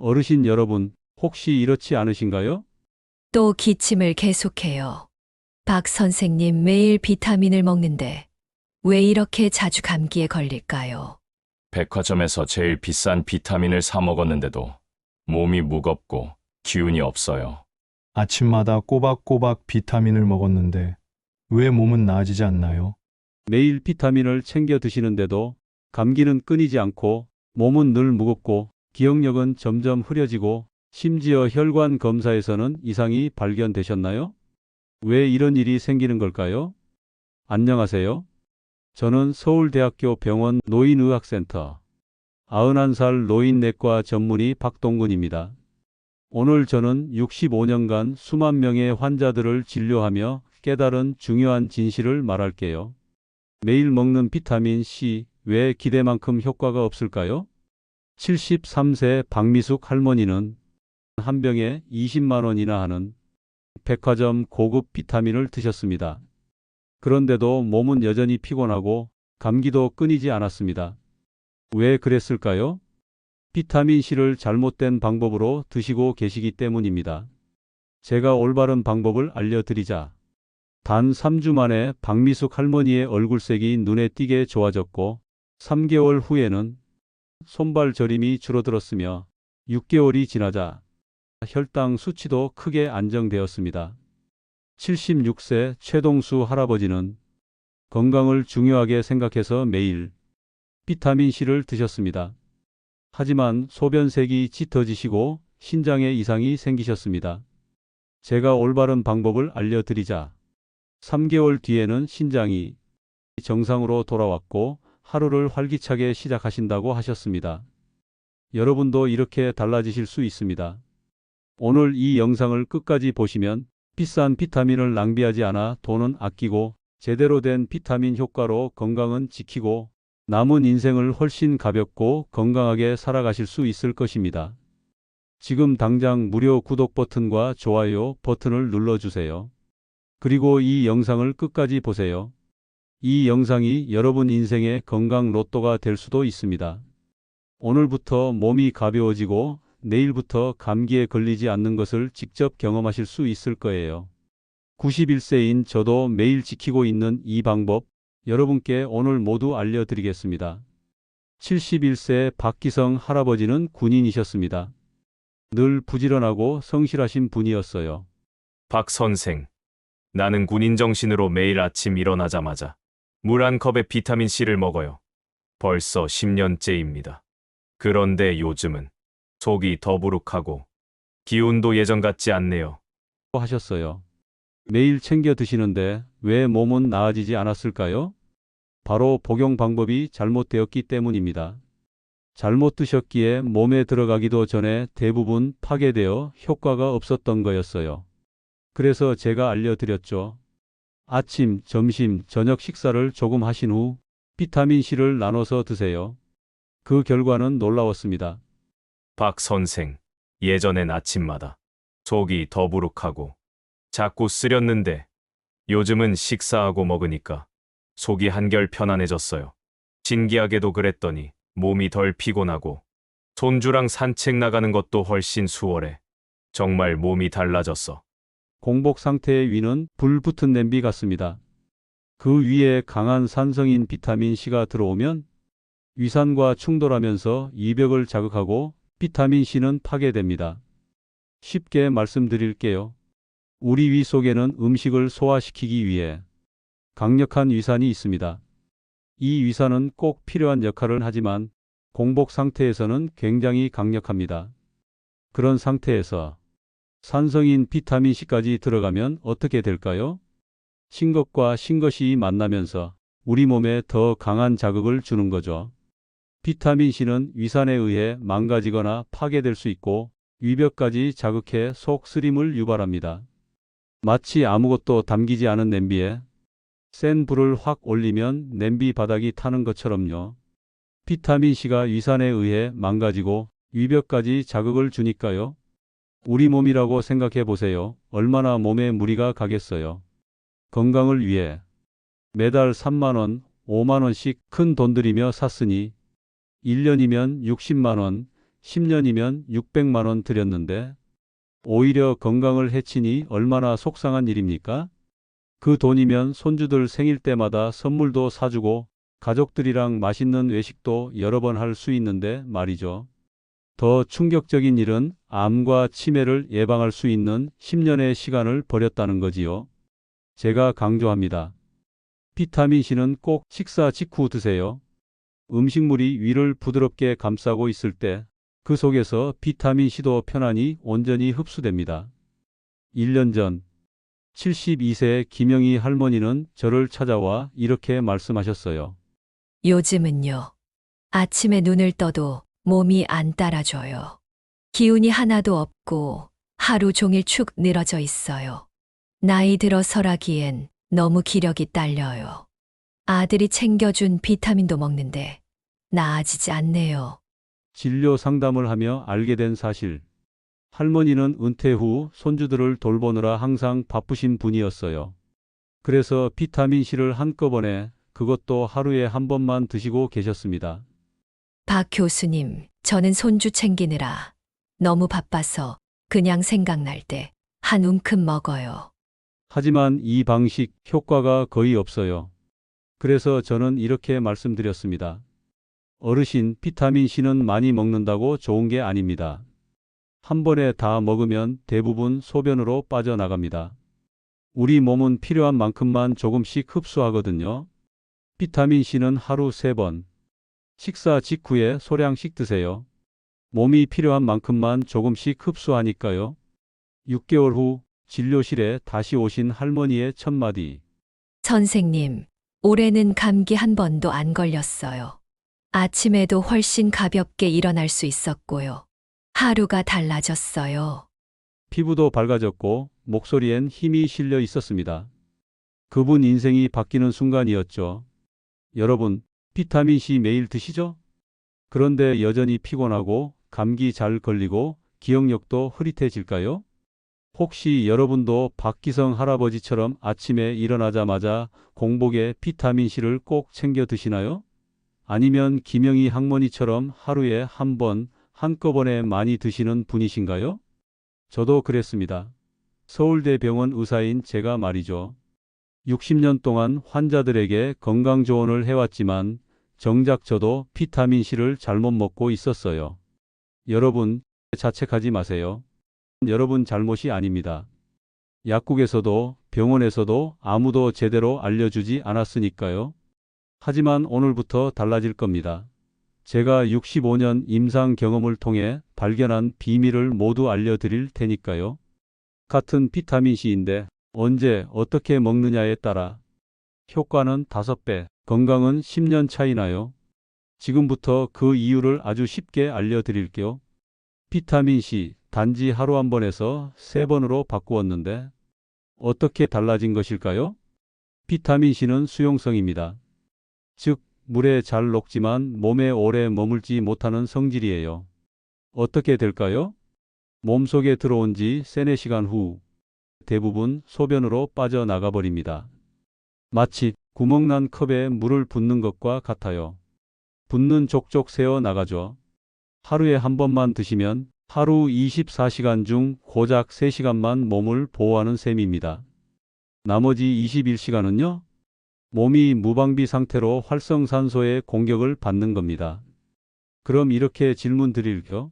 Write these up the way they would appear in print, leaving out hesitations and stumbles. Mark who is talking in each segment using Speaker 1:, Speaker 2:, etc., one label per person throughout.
Speaker 1: 어르신 여러분, 혹시 이렇지 않으신가요?
Speaker 2: 또 기침을 계속해요. 박 선생님 매일 비타민을 먹는데 왜 이렇게 자주 감기에 걸릴까요?
Speaker 3: 백화점에서 제일 비싼 비타민을 사 먹었는데도 몸이 무겁고 기운이 없어요.
Speaker 4: 아침마다 꼬박꼬박 비타민을 먹었는데 왜 몸은 나아지지 않나요?
Speaker 1: 매일 비타민을 챙겨 드시는데도 감기는 끊이지 않고 몸은 늘 무겁고 기억력은 점점 흐려지고 심지어 혈관 검사에서는 이상이 발견되셨나요? 왜 이런 일이 생기는 걸까요? 안녕하세요. 저는 서울대학교 병원 노인의학센터 91살 노인내과 전문의 박동근입니다. 오늘 저는 65년간 수만 명의 환자들을 진료하며 깨달은 중요한 진실을 말할게요. 매일 먹는 비타민 C 왜 기대만큼 효과가 없을까요? 73세 박미숙 할머니는 한 병에 20만 원이나 하는 백화점 고급 비타민을 드셨습니다. 그런데도 몸은 여전히 피곤하고 감기도 끊이지 않았습니다. 왜 그랬을까요? 비타민 C를 잘못된 방법으로 드시고 계시기 때문입니다. 제가 올바른 방법을 알려드리자. 단 3주 만에 박미숙 할머니의 얼굴색이 눈에 띄게 좋아졌고 3개월 후에는 손발 저림이 줄어들었으며 6개월이 지나자 혈당 수치도 크게 안정되었습니다. 76세 최동수 할아버지는 건강을 중요하게 생각해서 매일 비타민 C를 드셨습니다. 하지만 소변색이 짙어지시고 신장에 이상이 생기셨습니다. 제가 올바른 방법을 알려드리자 3개월 뒤에는 신장이 정상으로 돌아왔고 하루를 활기차게 시작하신다고 하셨습니다. 여러분도 이렇게 달라지실 수 있습니다. 오늘 이 영상을 끝까지 보시면 비싼 비타민을 낭비하지 않아 돈은 아끼고 제대로 된 비타민 효과로 건강은 지키고 남은 인생을 훨씬 가볍고 건강하게 살아가실 수 있을 것입니다. 지금 당장 무료 구독 버튼과 좋아요 버튼을 눌러주세요. 그리고 이 영상을 끝까지 보세요. 이 영상이 여러분 인생의 건강 로또가 될 수도 있습니다. 오늘부터 몸이 가벼워지고 내일부터 감기에 걸리지 않는 것을 직접 경험하실 수 있을 거예요. 91세인 저도 매일 지키고 있는 이 방법 여러분께 오늘 모두 알려드리겠습니다. 71세 박기성 할아버지는 군인이셨습니다. 늘 부지런하고 성실하신 분이었어요.
Speaker 3: 박 선생, 나는 군인 정신으로 매일 아침 일어나자마자 물 한 컵에 비타민 C를 먹어요. 벌써 10년째입니다. 그런데 요즘은 속이 더부룩하고 기운도 예전 같지 않네요.
Speaker 1: 하셨어요. 매일 챙겨 드시는데 왜 몸은 나아지지 않았을까요? 바로 복용 방법이 잘못되었기 때문입니다. 잘못 드셨기에 몸에 들어가기도 전에 대부분 파괴되어 효과가 없었던 거였어요. 그래서 제가 알려드렸죠. 아침, 점심, 저녁 식사를 조금 하신 후 비타민 C를 나눠서 드세요. 그 결과는 놀라웠습니다.
Speaker 3: 박 선생, 예전엔 아침마다 속이 더부룩하고 자꾸 쓰렸는데 요즘은 식사하고 먹으니까 속이 한결 편안해졌어요. 신기하게도 그랬더니 몸이 덜 피곤하고 손주랑 산책 나가는 것도 훨씬 수월해. 정말 몸이 달라졌어.
Speaker 1: 공복 상태의 위는 불 붙은 냄비 같습니다. 그 위에 강한 산성인 비타민 C가 들어오면 위산과 충돌하면서 이벽을 자극하고 비타민 C는 파괴됩니다. 쉽게 말씀드릴게요. 우리 위 속에는 음식을 소화시키기 위해 강력한 위산이 있습니다. 이 위산은 꼭 필요한 역할을 하지만 공복 상태에서는 굉장히 강력합니다. 그런 상태에서 산성인 비타민 C까지 들어가면 어떻게 될까요? 신것과 신것이 만나면서 우리 몸에 더 강한 자극을 주는 거죠. 비타민 C는 위산에 의해 망가지거나 파괴될 수 있고 위벽까지 자극해 속 쓰림을 유발합니다. 마치 아무것도 담기지 않은 냄비에 센 불을 확 올리면 냄비 바닥이 타는 것처럼요. 비타민 C가 위산에 의해 망가지고 위벽까지 자극을 주니까요. 우리 몸이라고 생각해 보세요. 얼마나 몸에 무리가 가겠어요. 건강을 위해 매달 3만 원, 5만 원씩 큰 돈 들이며 샀으니 1년이면 60만 원, 10년이면 600만 원 들였는데 오히려 건강을 해치니 얼마나 속상한 일입니까? 그 돈이면 손주들 생일 때마다 선물도 사주고 가족들이랑 맛있는 외식도 여러 번 할 수 있는데 말이죠. 더 충격적인 일은 암과 치매를 예방할 수 있는 10년의 시간을 버렸다는 거지요. 제가 강조합니다. 비타민C는 꼭 식사 직후 드세요. 음식물이 위를 부드럽게 감싸고 있을 때 그 속에서 비타민C도 편안히 온전히 흡수됩니다. 1년 전 72세 김영희 할머니는 저를 찾아와 이렇게 말씀하셨어요.
Speaker 2: 요즘은요. 아침에 눈을 떠도 몸이 안 따라줘요. 기운이 하나도 없고 하루 종일 축 늘어져 있어요. 나이 들어서라기엔 너무 기력이 딸려요. 아들이 챙겨준 비타민도 먹는데 나아지지 않네요.
Speaker 1: 진료 상담을 하며 알게 된 사실. 할머니는 은퇴 후 손주들을 돌보느라 항상 바쁘신 분이었어요. 그래서 비타민C를 한꺼번에 그것도 하루에 한 번만 드시고 계셨습니다.
Speaker 2: 박 교수님, 저는 손주 챙기느라 너무 바빠서 그냥 생각날 때 한 움큼 먹어요.
Speaker 1: 하지만 이 방식 효과가 거의 없어요. 그래서 저는 이렇게 말씀드렸습니다. 어르신, 비타민C는 많이 먹는다고 좋은 게 아닙니다. 한 번에 다 먹으면 대부분 소변으로 빠져나갑니다. 우리 몸은 필요한 만큼만 조금씩 흡수하거든요. 비타민C는 하루 3번. 식사 직후에 소량씩 드세요. 몸이 필요한 만큼만 조금씩 흡수하니까요. 6개월 후 진료실에 다시 오신 할머니의 첫마디.
Speaker 2: 선생님, 올해는 감기 한 번도 안 걸렸어요. 아침에도 훨씬 가볍게 일어날 수 있었고요. 하루가 달라졌어요.
Speaker 1: 피부도 밝아졌고 목소리엔 힘이 실려 있었습니다. 그분 인생이 바뀌는 순간이었죠. 여러분, 비타민C 매일 드시죠? 그런데 여전히 피곤하고 감기 잘 걸리고 기억력도 흐릿해질까요? 혹시 여러분도 박기성 할아버지처럼 아침에 일어나자마자 공복에 비타민C를 꼭 챙겨 드시나요? 아니면 김영희 할머니처럼 하루에 한 번 한꺼번에 많이 드시는 분이신가요? 저도 그랬습니다. 서울대병원 의사인 제가 말이죠. 60년 동안 환자들에게 건강 조언을 해왔지만 정작 저도 비타민C를 잘못 먹고 있었어요. 여러분, 자책하지 마세요. 여러분 잘못이 아닙니다. 약국에서도 병원에서도 아무도 제대로 알려주지 않았으니까요. 하지만 오늘부터 달라질 겁니다. 제가 65년 임상 경험을 통해 발견한 비밀을 모두 알려드릴 테니까요. 같은 비타민C인데 언제 어떻게 먹느냐에 따라 효과는 5배, 건강은 10년 차이 나요. 지금부터 그 이유를 아주 쉽게 알려드릴게요. 비타민C 단지 하루 한 번에서 3번으로 바꾸었는데 어떻게 달라진 것일까요? 비타민C는 수용성입니다. 즉, 물에 잘 녹지만 몸에 오래 머물지 못하는 성질이에요. 어떻게 될까요? 몸속에 들어온 지 3-4시간 후 대부분 소변으로 빠져나가 버립니다. 마치 구멍난 컵에 물을 붓는 것과 같아요. 붓는 족족 새어 나가죠. 하루에 한 번만 드시면 하루 24시간 중 고작 3시간만 몸을 보호하는 셈입니다. 나머지 21시간은요? 몸이 무방비 상태로 활성산소의 공격을 받는 겁니다. 그럼 이렇게 질문 드릴게요.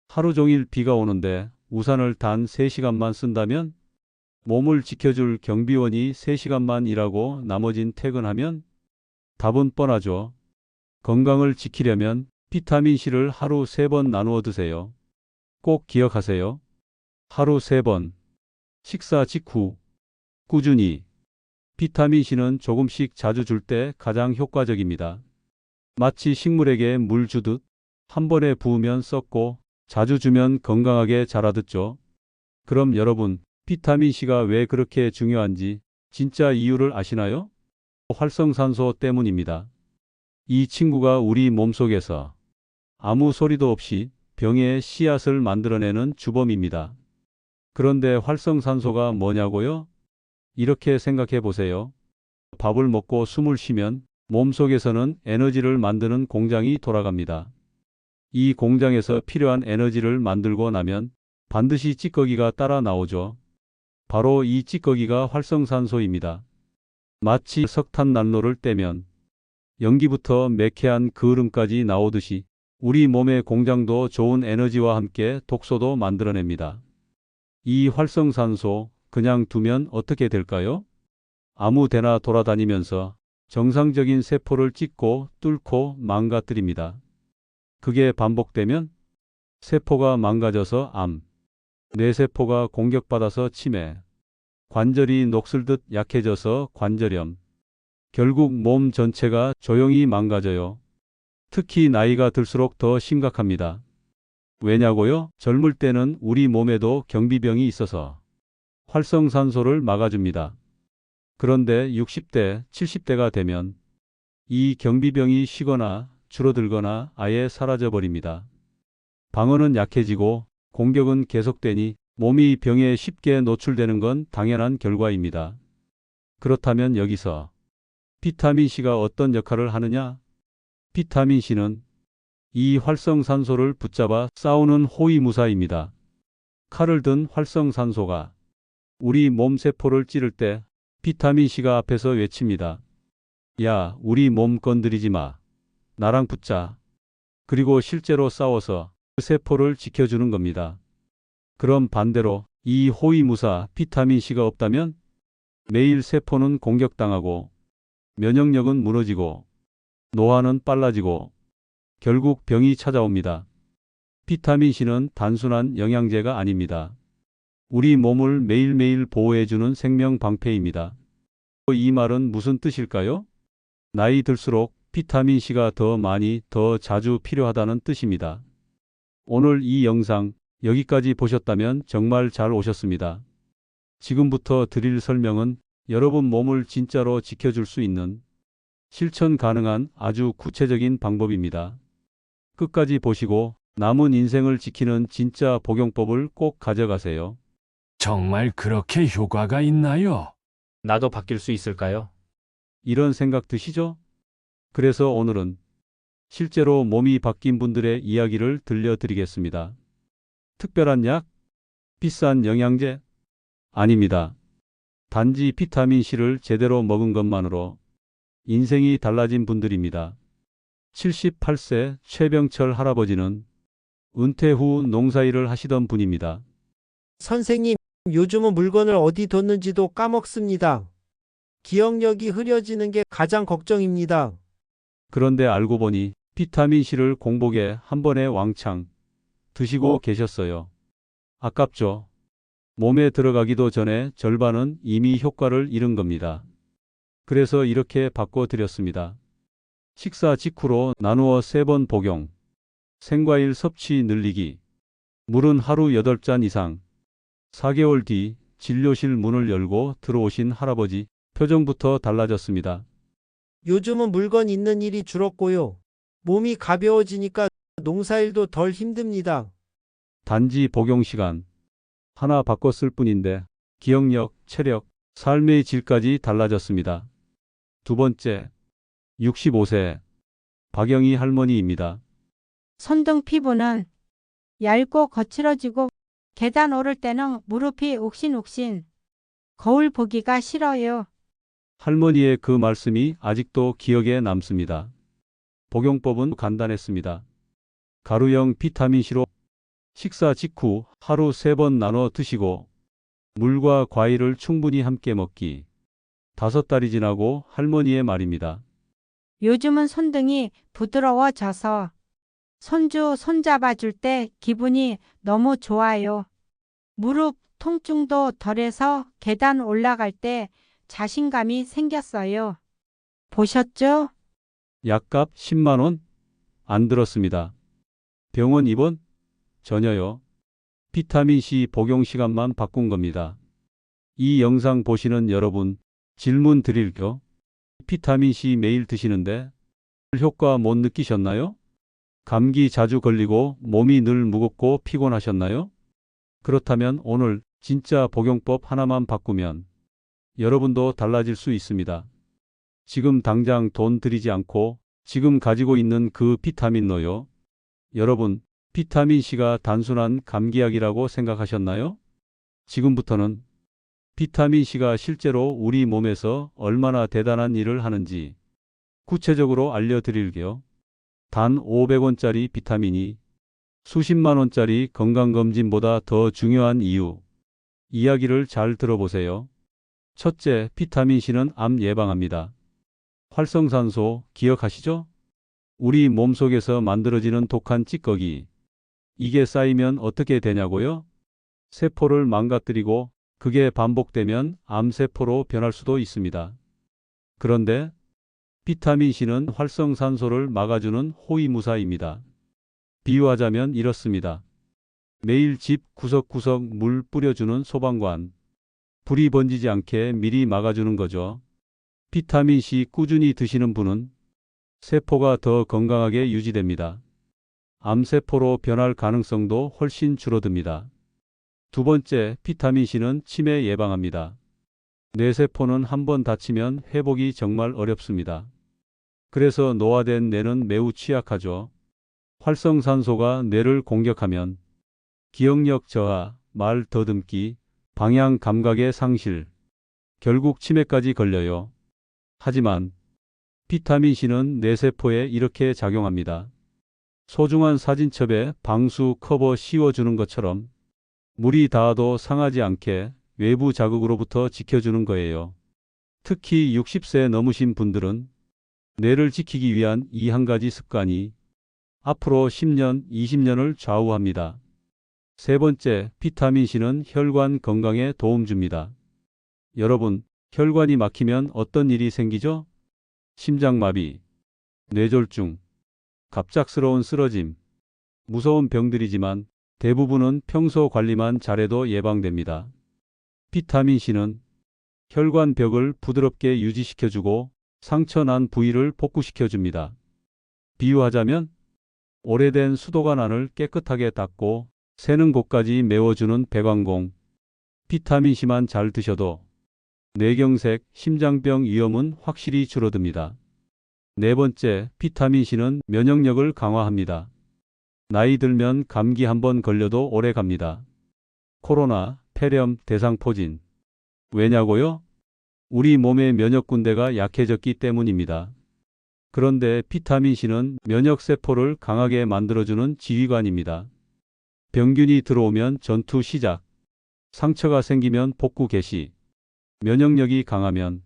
Speaker 1: 하루 종일 비가 오는데 우산을 단 3시간만 쓴다면? 몸을 지켜줄 경비원이 3시간만 일하고 나머진 퇴근하면? 답은 뻔하죠. 건강을 지키려면 비타민C를 하루 3번 나누어 드세요. 꼭 기억하세요. 하루 3번. 식사 직후. 꾸준히. 비타민C는 조금씩 자주 줄 때 가장 효과적입니다. 마치 식물에게 물 주듯 한 번에 부으면 썩고 자주 주면 건강하게 자라듣죠. 그럼 여러분, 비타민C가 왜 그렇게 중요한지 진짜 이유를 아시나요? 활성산소 때문입니다. 이 친구가 우리 몸속에서 아무 소리도 없이 병의 씨앗을 만들어내는 주범입니다. 그런데 활성산소가 뭐냐고요? 이렇게 생각해 보세요. 밥을 먹고 숨을 쉬면 몸속에서는 에너지를 만드는 공장이 돌아갑니다. 이 공장에서 필요한 에너지를 만들고 나면 반드시 찌꺼기가 따라 나오죠. 바로 이 찌꺼기가 활성산소입니다. 마치 석탄 난로를 떼면 연기부터 매캐한 그을음까지 나오듯이 우리 몸의 공장도 좋은 에너지와 함께 독소도 만들어냅니다. 이 활성산소 그냥 두면 어떻게 될까요? 아무 데나 돌아다니면서 정상적인 세포를 찢고 뚫고 망가뜨립니다. 그게 반복되면 세포가 망가져서 암, 뇌세포가 공격받아서 치매, 관절이 녹슬듯 약해져서 관절염, 결국 몸 전체가 조용히 망가져요. 특히 나이가 들수록 더 심각합니다. 왜냐고요? 젊을 때는 우리 몸에도 경비병이 있어서 활성산소를 막아줍니다. 그런데 60대, 70대가 되면 이 경비병이 쉬거나 줄어들거나 아예 사라져버립니다. 방어는 약해지고 공격은 계속되니 몸이 병에 쉽게 노출되는 건 당연한 결과입니다. 그렇다면 여기서 비타민C가 어떤 역할을 하느냐? 비타민C는 이 활성산소를 붙잡아 싸우는 호위무사입니다. 칼을 든 활성산소가 우리 몸 세포를 찌를 때 비타민C가 앞에서 외칩니다. 야, 우리 몸 건드리지 마. 나랑 붙자. 그리고 실제로 싸워서 그 세포를 지켜주는 겁니다. 그럼 반대로 이 호위무사 비타민C가 없다면 매일 세포는 공격당하고 면역력은 무너지고 노화는 빨라지고 결국 병이 찾아옵니다. 비타민C는 단순한 영양제가 아닙니다. 우리 몸을 매일매일 보호해주는 생명 방패입니다. 이 말은 무슨 뜻일까요? 나이 들수록 비타민C가 더 많이, 더 자주 필요하다는 뜻입니다. 오늘 이 영상 여기까지 보셨다면 정말 잘 오셨습니다. 지금부터 드릴 설명은 여러분 몸을 진짜로 지켜줄 수 있는 실천 가능한 아주 구체적인 방법입니다. 끝까지 보시고 남은 인생을 지키는 진짜 복용법을 꼭 가져가세요.
Speaker 5: 정말 그렇게 효과가 있나요?
Speaker 6: 나도 바뀔 수 있을까요?
Speaker 1: 이런 생각 드시죠? 그래서 오늘은 실제로 몸이 바뀐 분들의 이야기를 들려드리겠습니다. 특별한 약? 비싼 영양제? 아닙니다. 단지 비타민C를 제대로 먹은 것만으로 인생이 달라진 분들입니다. 78세 최병철 할아버지는 은퇴 후 농사일을 하시던 분입니다.
Speaker 7: 선생님, 요즘은 물건을 어디 뒀는지도 까먹습니다. 기억력이 흐려지는 게 가장 걱정입니다.
Speaker 1: 그런데 알고 보니 비타민C를 공복에 한 번에 왕창 드시고 계셨어요. 아깝죠? 몸에 들어가기도 전에 절반은 이미 효과를 잃은 겁니다. 그래서 이렇게 바꿔드렸습니다. 식사 직후로 나누어 3번 복용, 생과일 섭취 늘리기, 물은 하루 8잔 이상. 4개월 뒤 진료실 문을 열고 들어오신 할아버지 표정부터 달라졌습니다.
Speaker 7: 요즘은 물건 있는 일이 줄었고요. 몸이 가벼워지니까 농사일도 덜 힘듭니다.
Speaker 1: 단지 복용 시간 하나 바꿨을 뿐인데 기억력, 체력, 삶의 질까지 달라졌습니다. 두 번째, 65세 박영희 할머니입니다.
Speaker 8: 손등 피부는 얇고 거칠어지고 계단 오를 때는 무릎이 옥신옥신. 거울 보기가 싫어요.
Speaker 1: 할머니의 그 말씀이 아직도 기억에 남습니다. 복용법은 간단했습니다. 가루형 비타민C로 식사 직후 하루 3번 나눠 드시고 물과 과일을 충분히 함께 먹기. 5달이 지나고 할머니의 말입니다.
Speaker 8: 요즘은 손등이 부드러워져서 손주 손잡아줄 때 기분이 너무 좋아요. 무릎 통증도 덜해서 계단 올라갈 때 자신감이 생겼어요. 보셨죠?
Speaker 1: 약값 10만 원? 안 들었습니다. 병원 입원? 전혀요. 비타민C 복용 시간만 바꾼 겁니다. 이 영상 보시는 여러분, 질문 드릴게요. 비타민C 매일 드시는데 효과 못 느끼셨나요? 감기 자주 걸리고 몸이 늘 무겁고 피곤하셨나요? 그렇다면 오늘 진짜 복용법 하나만 바꾸면 여러분도 달라질 수 있습니다. 지금 당장 돈 들이지 않고 지금 가지고 있는 그 비타민로요. 여러분, 비타민C가 단순한 감기약이라고 생각하셨나요? 지금부터는 비타민C가 실제로 우리 몸에서 얼마나 대단한 일을 하는지 구체적으로 알려드릴게요. 단 500원짜리 비타민이 수십만 원짜리 건강검진보다 더 중요한 이유. 이야기를 잘 들어보세요. 첫째, 비타민C는 암 예방합니다. 활성산소 기억하시죠? 우리 몸속에서 만들어지는 독한 찌꺼기. 이게 쌓이면 어떻게 되냐고요? 세포를 망가뜨리고 그게 반복되면 암세포로 변할 수도 있습니다. 그런데 비타민C는 활성산소를 막아주는 호위무사입니다. 비유하자면 이렇습니다. 매일 집 구석구석 물 뿌려주는 소방관. 불이 번지지 않게 미리 막아주는 거죠. 비타민C 꾸준히 드시는 분은 세포가 더 건강하게 유지됩니다. 암세포로 변할 가능성도 훨씬 줄어듭니다. 두 번째, 비타민C는 치매 예방합니다. 뇌세포는 한번 다치면 회복이 정말 어렵습니다. 그래서 노화된 뇌는 매우 취약하죠. 활성산소가 뇌를 공격하면 기억력 저하, 말 더듬기, 방향 감각의 상실, 결국 치매까지 걸려요. 하지만 비타민C는 뇌세포에 이렇게 작용합니다. 소중한 사진첩에 방수 커버 씌워주는 것처럼 물이 닿아도 상하지 않게 외부 자극으로부터 지켜주는 거예요. 특히 60세 넘으신 분들은 뇌를 지키기 위한 이 한 가지 습관이 앞으로 10년, 20년을 좌우합니다. 세 번째, 비타민C는 혈관 건강에 도움 줍니다. 여러분, 혈관이 막히면 어떤 일이 생기죠? 심장마비, 뇌졸중, 갑작스러운 쓰러짐. 무서운 병들이지만 대부분은 평소 관리만 잘해도 예방됩니다. 비타민C는 혈관 벽을 부드럽게 유지시켜주고 상처 난 부위를 복구시켜줍니다. 비유하자면 오래된 수도관안을 깨끗하게 닦고 새는 곳까지 메워주는 배관공. 비타민C만 잘 드셔도 뇌경색, 심장병 위험은 확실히 줄어듭니다. 네 번째, 비타민C는 면역력을 강화합니다. 나이 들면 감기 한번 걸려도 오래 갑니다. 코로나, 폐렴, 대상포진. 왜냐고요? 우리 몸의 면역군대가 약해졌기 때문입니다. 그런데 비타민C는 면역세포를 강하게 만들어주는 지휘관입니다. 병균이 들어오면 전투 시작, 상처가 생기면 복구 개시, 면역력이 강하면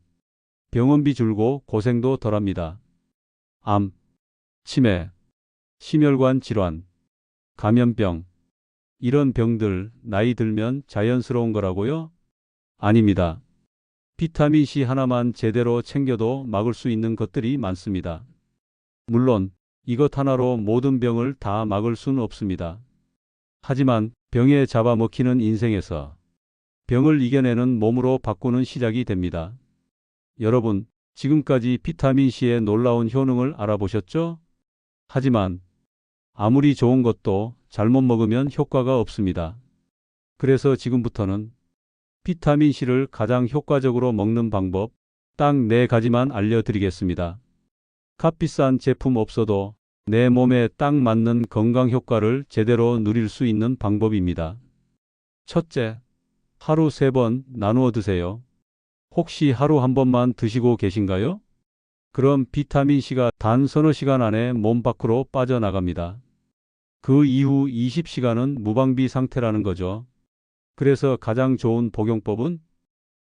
Speaker 1: 병원비 줄고 고생도 덜합니다. 암, 치매, 심혈관 질환, 감염병, 이런 병들 나이 들면 자연스러운 거라고요? 아닙니다. 비타민C 하나만 제대로 챙겨도 막을 수 있는 것들이 많습니다. 물론 이것 하나로 모든 병을 다 막을 수는 없습니다. 하지만 병에 잡아먹히는 인생에서 병을 이겨내는 몸으로 바꾸는 시작이 됩니다. 여러분, 지금까지 비타민C의 놀라운 효능을 알아보셨죠? 하지만 아무리 좋은 것도 잘못 먹으면 효과가 없습니다. 그래서 지금부터는 비타민C를 가장 효과적으로 먹는 방법 딱 4가지만 알려드리겠습니다. 값비싼 제품 없어도 내 몸에 딱 맞는 건강 효과를 제대로 누릴 수 있는 방법입니다. 첫째, 하루 3번 나누어 드세요. 혹시 하루 한 번만 드시고 계신가요? 그럼 비타민C가 단 서너 시간 안에 몸 밖으로 빠져나갑니다. 그 이후 20시간은 무방비 상태라는 거죠. 그래서 가장 좋은 복용법은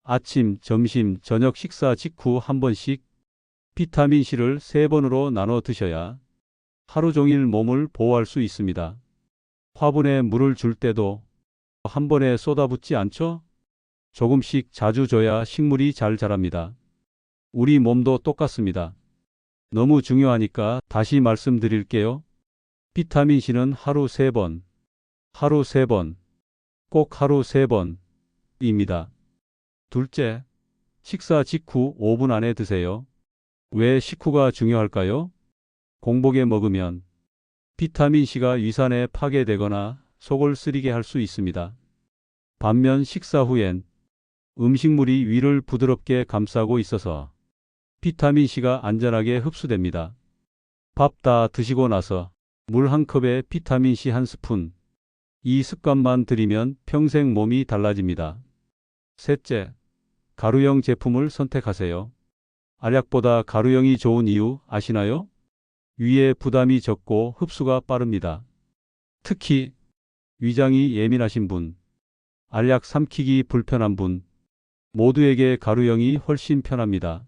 Speaker 1: 아침, 점심, 저녁 식사 직후 한 번씩 비타민C를 3번으로 나눠 드셔야 하루 종일 몸을 보호할 수 있습니다. 화분에 물을 줄 때도 한 번에 쏟아붓지 않죠? 조금씩 자주 줘야 식물이 잘 자랍니다. 우리 몸도 똑같습니다. 너무 중요하니까 다시 말씀드릴게요. 비타민C는 하루 3번, 하루 3번, 꼭 하루 3번입니다. 둘째, 식사 직후 5분 안에 드세요. 왜 식후가 중요할까요? 공복에 먹으면 비타민C가 위산에 파괴되거나 속을 쓰리게 할 수 있습니다. 반면 식사 후엔 음식물이 위를 부드럽게 감싸고 있어서 비타민C가 안전하게 흡수됩니다. 밥 다 드시고 나서 물 한 컵에 비타민C 한 스푼. 이 습관만 들이면 평생 몸이 달라집니다. 셋째, 가루형 제품을 선택하세요. 알약보다 가루형이 좋은 이유 아시나요? 위에 부담이 적고 흡수가 빠릅니다. 특히 위장이 예민하신 분, 알약 삼키기 불편한 분, 모두에게 가루형이 훨씬 편합니다.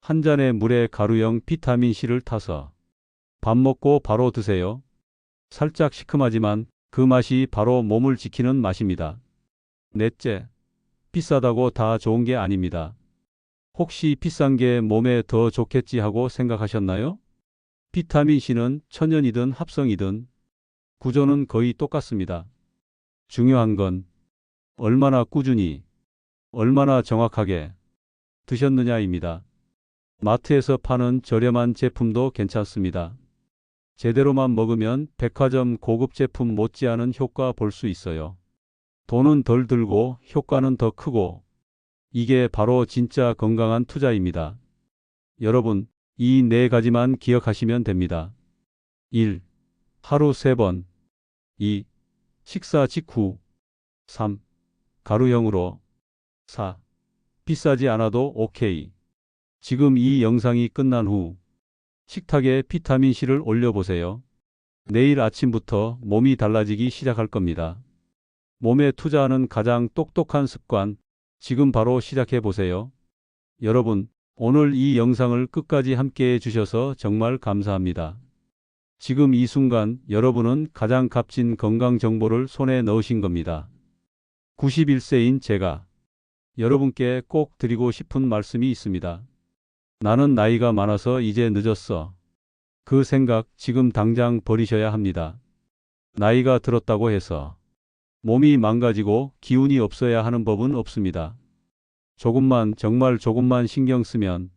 Speaker 1: 한 잔의 물에 가루형 비타민C를 타서 밥 먹고 바로 드세요. 살짝 시큼하지만 그 맛이 바로 몸을 지키는 맛입니다. 넷째, 비싸다고 다 좋은 게 아닙니다. 혹시 비싼 게 몸에 더 좋겠지 하고 생각하셨나요? 비타민C는 천연이든 합성이든 구조는 거의 똑같습니다. 중요한 건 얼마나 꾸준히, 얼마나 정확하게 드셨느냐입니다. 마트에서 파는 저렴한 제품도 괜찮습니다. 제대로만 먹으면 백화점 고급 제품 못지않은 효과 볼 수 있어요. 돈은 덜 들고 효과는 더 크고, 이게 바로 진짜 건강한 투자입니다. 여러분, 이 네 가지만 기억하시면 됩니다. 1. 하루 3번. 2. 식사 직후. 3. 가루형으로. 4. 비싸지 않아도 오케이. 지금 이 영상이 끝난 후 식탁에 비타민C를 올려보세요. 내일 아침부터 몸이 달라지기 시작할 겁니다. 몸에 투자하는 가장 똑똑한 습관, 지금 바로 시작해 보세요. 여러분, 오늘 이 영상을 끝까지 함께 해주셔서 정말 감사합니다. 지금 이 순간 여러분은 가장 값진 건강 정보를 손에 넣으신 겁니다. 91세인 제가 여러분께 꼭 드리고 싶은 말씀이 있습니다. 나는 나이가 많아서 이제 늦었어. 그 생각 지금 당장 버리셔야 합니다. 나이가 들었다고 해서 몸이 망가지고 기운이 없어야 하는 법은 없습니다. 조금만, 정말 조금만 신경 쓰면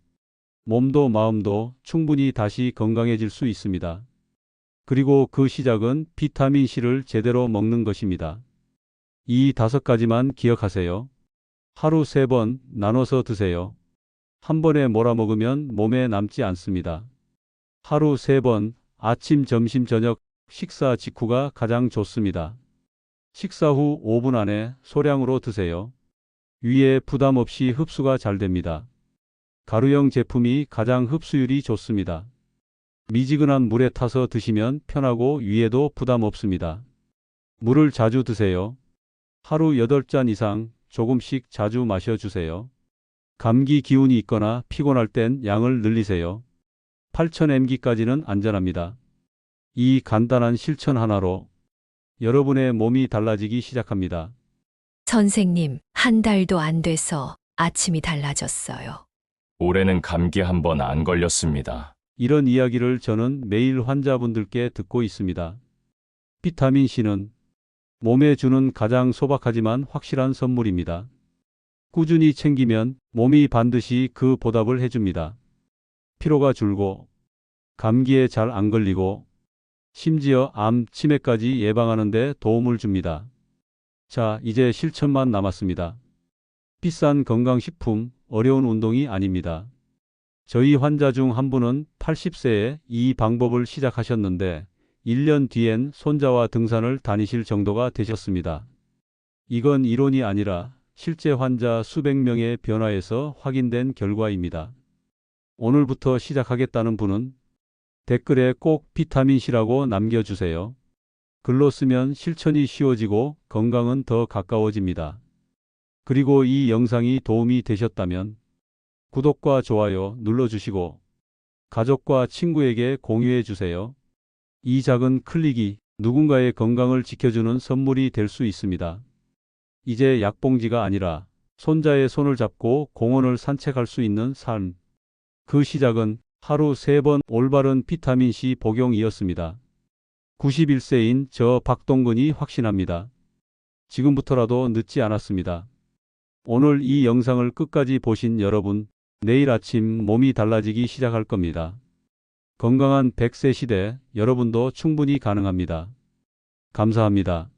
Speaker 1: 몸도 마음도 충분히 다시 건강해질 수 있습니다. 그리고 그 시작은 비타민C를 제대로 먹는 것입니다. 이 5가지만 기억하세요. 하루 3번 나눠서 드세요. 한 번에 몰아먹으면 몸에 남지 않습니다. 하루 3번, 아침, 점심, 저녁, 식사 직후가 가장 좋습니다. 식사 후 5분 안에 소량으로 드세요. 위에 부담 없이 흡수가 잘 됩니다. 가루형 제품이 가장 흡수율이 좋습니다. 미지근한 물에 타서 드시면 편하고 위에도 부담 없습니다. 물을 자주 드세요. 하루 8잔 이상 조금씩 자주 마셔주세요. 감기 기운이 있거나 피곤할 땐 양을 늘리세요. 8000mg까지는 안전합니다. 이 간단한 실천 하나로 여러분의 몸이 달라지기 시작합니다.
Speaker 2: 선생님, 한 달도 안 돼서 아침이 달라졌어요.
Speaker 5: 올해는 감기 한 번 안 걸렸습니다.
Speaker 1: 이런 이야기를 저는 매일 환자분들께 듣고 있습니다. 비타민C는 몸에 주는 가장 소박하지만 확실한 선물입니다. 꾸준히 챙기면 몸이 반드시 그 보답을 해줍니다. 피로가 줄고, 감기에 잘 안 걸리고, 심지어 암, 치매까지 예방하는 데 도움을 줍니다. 자, 이제 실천만 남았습니다. 비싼 건강식품, 어려운 운동이 아닙니다. 저희 환자 중 한 분은 80세에 이 방법을 시작하셨는데 1년 뒤엔 손자와 등산을 다니실 정도가 되셨습니다. 이건 이론이 아니라 실제 환자 수백 명의 변화에서 확인된 결과입니다. 오늘부터 시작하겠다는 분은 댓글에 꼭 비타민C라고 남겨주세요. 글로 쓰면 실천이 쉬워지고 건강은 더 가까워집니다. 그리고 이 영상이 도움이 되셨다면 구독과 좋아요 눌러주시고 가족과 친구에게 공유해 주세요. 이 작은 클릭이 누군가의 건강을 지켜주는 선물이 될 수 있습니다. 이제 약봉지가 아니라 손자의 손을 잡고 공원을 산책할 수 있는 삶. 그 시작은 하루 3번 올바른 비타민C 복용이었습니다. 91세인 저 박동근이 확신합니다. 지금부터라도 늦지 않았습니다. 오늘 이 영상을 끝까지 보신 여러분, 내일 아침 몸이 달라지기 시작할 겁니다. 건강한 100세 시대, 여러분도 충분히 가능합니다. 감사합니다.